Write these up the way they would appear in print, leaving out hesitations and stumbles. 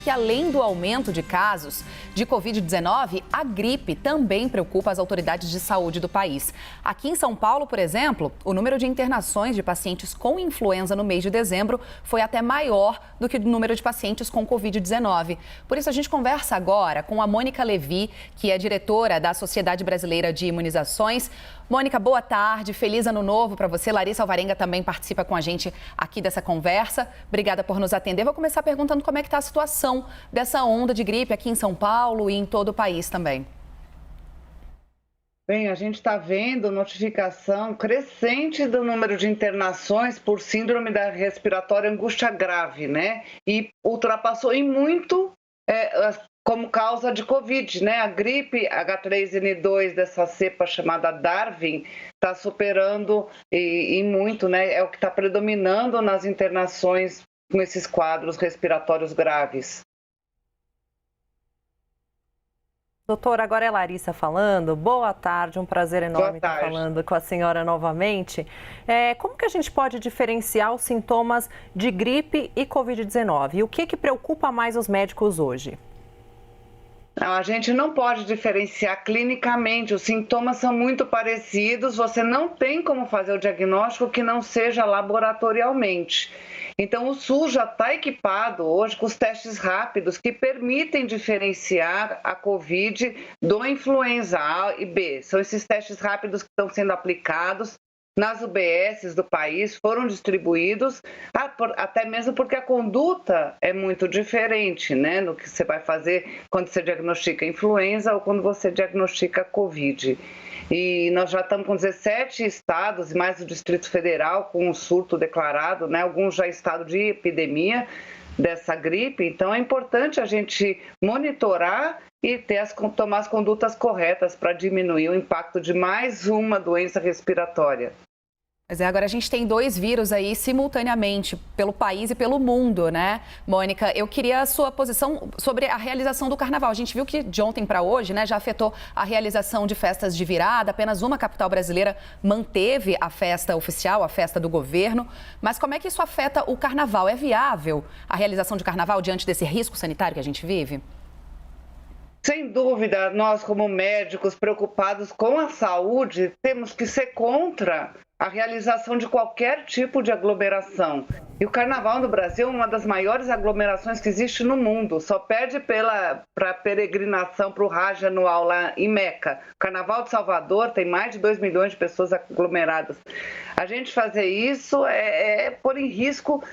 Que além do aumento de casos de Covid-19, a gripe também preocupa as autoridades de saúde do país. Aqui em São Paulo, por exemplo, o número de internações de pacientes com influenza no mês de dezembro foi até maior do que o número de pacientes com Covid-19. Por isso, a gente conversa agora com a Mônica Levi, que é diretora da Sociedade Brasileira de Imunizações. Mônica, boa tarde, feliz ano novo para você. Larissa Alvarenga também participa com a gente aqui dessa conversa. Obrigada por nos atender. Vou começar perguntando como é que está a situação dessa onda de gripe aqui em São Paulo e em todo o país também. Bem, a gente está vendo notificação crescente do número de internações por síndrome da respiratória angústia grave, né? E ultrapassou em muito como causa de Covid, né? A gripe H3N2 dessa cepa chamada Darwin está superando e muito, né? É o que está predominando nas internações com esses quadros respiratórios graves. Doutora, agora é Larissa falando. Boa tarde, um prazer enorme estar falando com a senhora novamente. Como que a gente pode diferenciar os sintomas de gripe e Covid-19? E o que preocupa mais os médicos hoje? Não, a gente não pode diferenciar clinicamente, os sintomas são muito parecidos, você não tem como fazer o diagnóstico que não seja laboratorialmente. Então, o SUS já está equipado hoje com os testes rápidos que permitem diferenciar a Covid do influenza A e B. São esses testes rápidos que estão sendo aplicados nas UBSs do país, foram distribuídos, até mesmo porque a conduta é muito diferente, né, no que você vai fazer quando você diagnostica influenza ou quando você diagnostica Covid. E nós já estamos com 17 estados e mais o Distrito Federal com um surto declarado, né, alguns já em estado de epidemia dessa gripe, então é importante a gente monitorar e tomar as condutas corretas para diminuir o impacto de mais uma doença respiratória. Mas agora a gente tem dois vírus aí simultaneamente, pelo país e pelo mundo, né? Mônica, eu queria a sua posição sobre a realização do carnaval. A gente viu que de ontem para hoje, né, já afetou a realização de festas de virada. Apenas uma capital brasileira manteve a festa oficial, a festa do governo. Mas como é que isso afeta o carnaval? É viável a realização de carnaval diante desse risco sanitário que a gente vive? Sem dúvida, nós como médicos preocupados com a saúde, temos que ser contra a realização de qualquer tipo de aglomeração. E o Carnaval no Brasil é uma das maiores aglomerações que existe no mundo, só perde para a peregrinação para o Hajj anual lá em Meca. O Carnaval de Salvador tem mais de 2 milhões de pessoas aglomeradas. A gente fazer isso é pôr em risco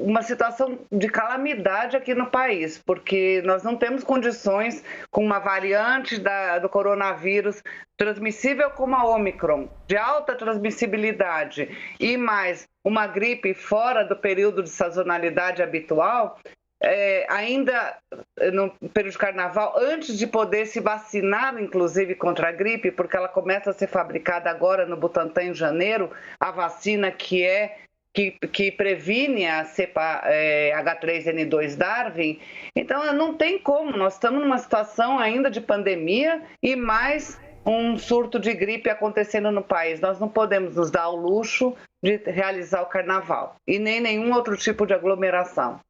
uma situação de calamidade aqui no país, porque nós não temos condições com uma variante do coronavírus transmissível como a Ômicron, de alta transmissibilidade, e mais uma gripe fora do período de sazonalidade habitual, ainda no período de carnaval, antes de poder se vacinar, inclusive, contra a gripe, porque ela começa a ser fabricada agora no Butantan em janeiro, a vacina que previne a cepa H3N2 Darwin. Então, não tem como, nós estamos numa situação ainda de pandemia e mais um surto de gripe acontecendo no país. Nós não podemos nos dar ao luxo de realizar o carnaval e nem nenhum outro tipo de aglomeração.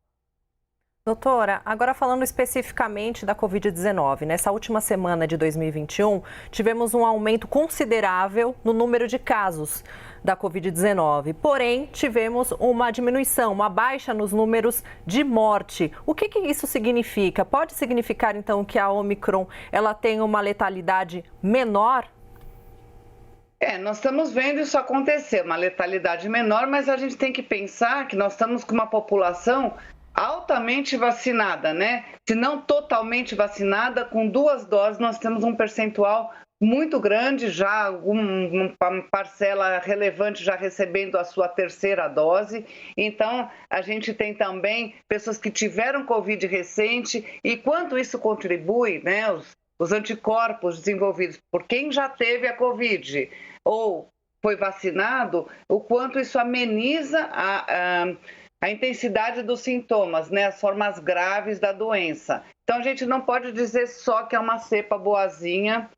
Doutora, agora falando especificamente da Covid-19, nessa última semana de 2021, tivemos um aumento considerável no número de casos da Covid-19. Porém, tivemos uma diminuição, uma baixa nos números de morte. O que isso significa? Pode significar, então, que a Ômicron ela tem uma letalidade menor? Nós estamos vendo isso acontecer, uma letalidade menor, mas a gente tem que pensar que nós estamos com uma população altamente vacinada, né? Se não totalmente vacinada, com 2 doses nós temos um percentual muito grande, já uma parcela relevante já recebendo a sua 3ª dose. Então, a gente tem também pessoas que tiveram Covid recente e quanto isso contribui, né? Os anticorpos desenvolvidos por quem já teve a Covid ou foi vacinado, o quanto isso ameniza a intensidade dos sintomas, né, as formas graves da doença. Então, a gente não pode dizer só que é uma cepa boazinha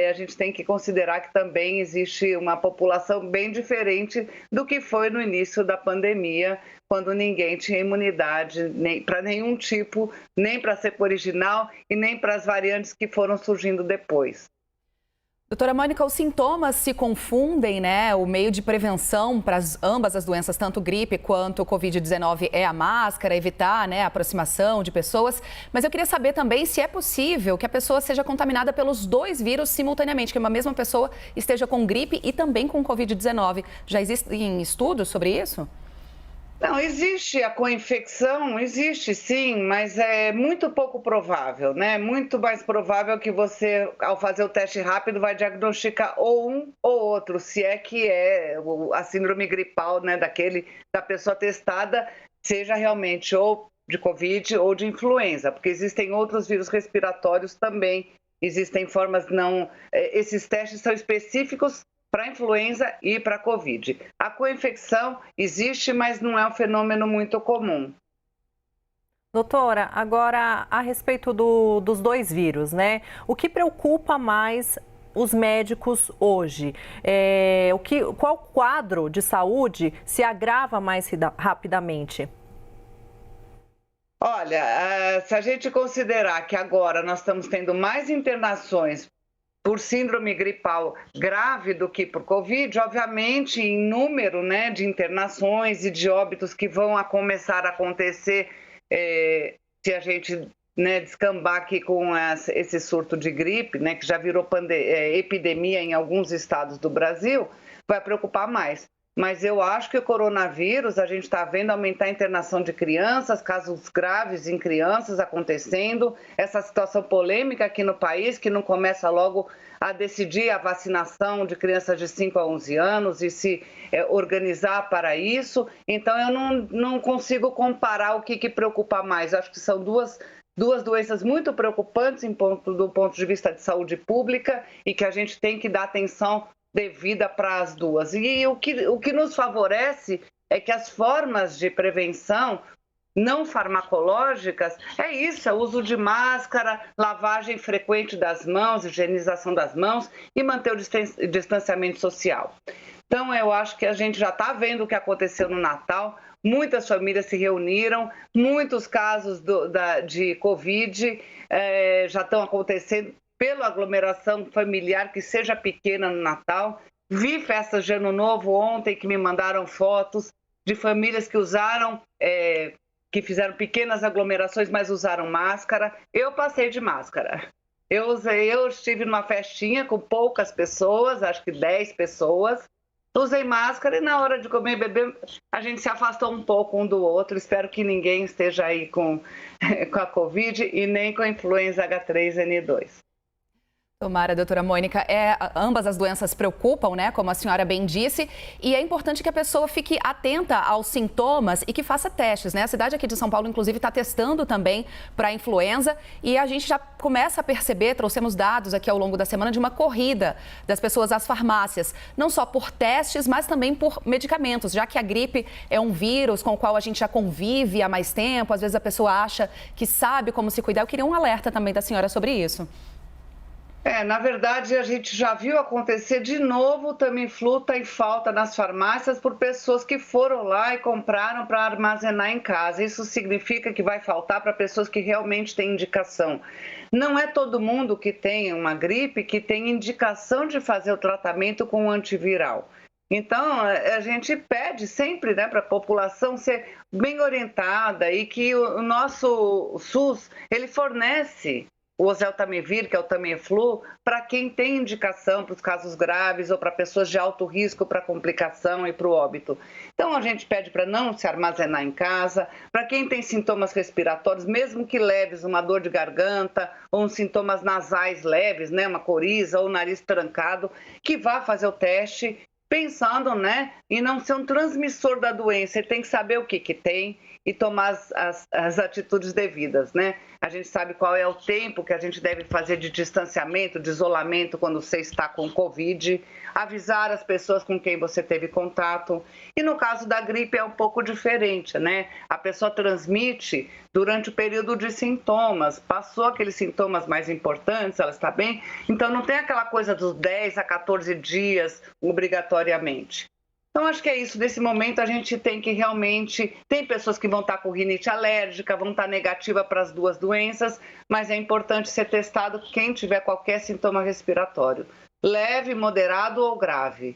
a gente tem que considerar que também existe uma população bem diferente do que foi no início da pandemia, quando ninguém tinha imunidade para nenhum tipo, nem para a cepa original e nem para as variantes que foram surgindo depois. Doutora Mônica, os sintomas se confundem, né? O meio de prevenção para ambas as doenças, tanto gripe quanto o Covid-19, é a máscara, evitar, né, a aproximação de pessoas. Mas eu queria saber também se é possível que a pessoa seja contaminada pelos dois vírus simultaneamente, que uma mesma pessoa esteja com gripe e também com Covid-19. Já existem estudos sobre isso? Não, existe a co-infecção, existe sim, mas é muito pouco provável, né? Muito mais provável que você, ao fazer o teste rápido, vai diagnosticar ou um ou outro, se é que é a síndrome gripal, né, da pessoa testada, seja realmente ou de Covid ou de influenza, porque existem outros vírus respiratórios também, existem formas não... Esses testes são específicos para influenza e para Covid. A co-infecção existe, mas não é um fenômeno muito comum. Doutora, agora a respeito dos dois vírus, né? O que preocupa mais os médicos hoje? Qual quadro de saúde se agrava mais rapidamente? Olha, se a gente considerar que agora nós estamos tendo mais internações por síndrome gripal grave do que por Covid, obviamente, em número, né, de internações e de óbitos que vão começar a acontecer se a gente, né, descambar aqui com esse surto de gripe, né, que já virou epidemia em alguns estados do Brasil, vai preocupar mais. Mas eu acho que o coronavírus, a gente está vendo aumentar a internação de crianças, casos graves em crianças acontecendo, essa situação polêmica aqui no país, que não começa logo a decidir a vacinação de crianças de 5 a 11 anos e se organizar para isso. Então, eu não consigo comparar o que preocupa mais. Eu acho que são duas doenças muito preocupantes do ponto de vista de saúde pública e que a gente tem que dar atenção devida para as duas. E o que nos favorece é que as formas de prevenção não farmacológicas é o uso de máscara, lavagem frequente das mãos, higienização das mãos e manter o distanciamento social. Então, eu acho que a gente já está vendo o que aconteceu no Natal, muitas famílias se reuniram, muitos casos de Covid já estão acontecendo pela aglomeração familiar que seja pequena no Natal. Vi festas de Ano Novo ontem que me mandaram fotos de famílias que usaram, que fizeram pequenas aglomerações, mas usaram máscara. Eu passei de máscara. Eu estive numa festinha com poucas pessoas, acho que 10 pessoas. Usei máscara e na hora de comer e beber, a gente se afastou um pouco um do outro. Espero que ninguém esteja aí com a Covid e nem com a influenza H3N2. Tomara, doutora Mônica. Ambas as doenças preocupam, né? Como a senhora bem disse. E é importante que a pessoa fique atenta aos sintomas e que faça testes, né? A cidade aqui de São Paulo, inclusive, está testando também para a influenza. E a gente já começa a perceber, trouxemos dados aqui ao longo da semana, de uma corrida das pessoas às farmácias. Não só por testes, mas também por medicamentos. Já que a gripe é um vírus com o qual a gente já convive há mais tempo. Às vezes a pessoa acha que sabe como se cuidar. Eu queria um alerta também da senhora sobre isso. Na verdade, a gente já viu acontecer de novo o Tamiflu tá em falta nas farmácias por pessoas que foram lá e compraram para armazenar em casa. Isso significa que vai faltar para pessoas que realmente têm indicação. Não é todo mundo que tem uma gripe que tem indicação de fazer o tratamento com antiviral. Então, a gente pede sempre, né, para a população ser bem orientada e que o nosso SUS, ele fornece o oseltamivir, que é o Tamiflu, para quem tem indicação para os casos graves ou para pessoas de alto risco para complicação e para o óbito. Então, a gente pede para não se armazenar em casa, para quem tem sintomas respiratórios, mesmo que leves, uma dor de garganta ou uns sintomas nasais leves, né, uma coriza ou nariz trancado, que vá fazer o teste pensando, né, em não ser um transmissor da doença. Ele tem que saber o que tem e tomar as atitudes devidas, né? A gente sabe qual é o tempo que a gente deve fazer de distanciamento, de isolamento quando você está com Covid, avisar as pessoas com quem você teve contato. E no caso da gripe é um pouco diferente, né? A pessoa transmite durante o período de sintomas, passou aqueles sintomas mais importantes, ela está bem, então não tem aquela coisa dos 10 a 14 dias obrigatoriamente. Então, acho que é isso. Nesse momento, a gente tem que realmente... Tem pessoas que vão estar com rinite alérgica, vão estar negativa para as duas doenças, mas é importante ser testado quem tiver qualquer sintoma respiratório, leve, moderado ou grave.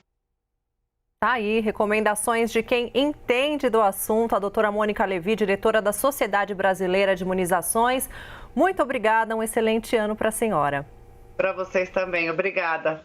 Tá aí, recomendações de quem entende do assunto, a doutora Mônica Levi, diretora da Sociedade Brasileira de Imunizações. Muito obrigada, um excelente ano para a senhora. Para vocês também, obrigada.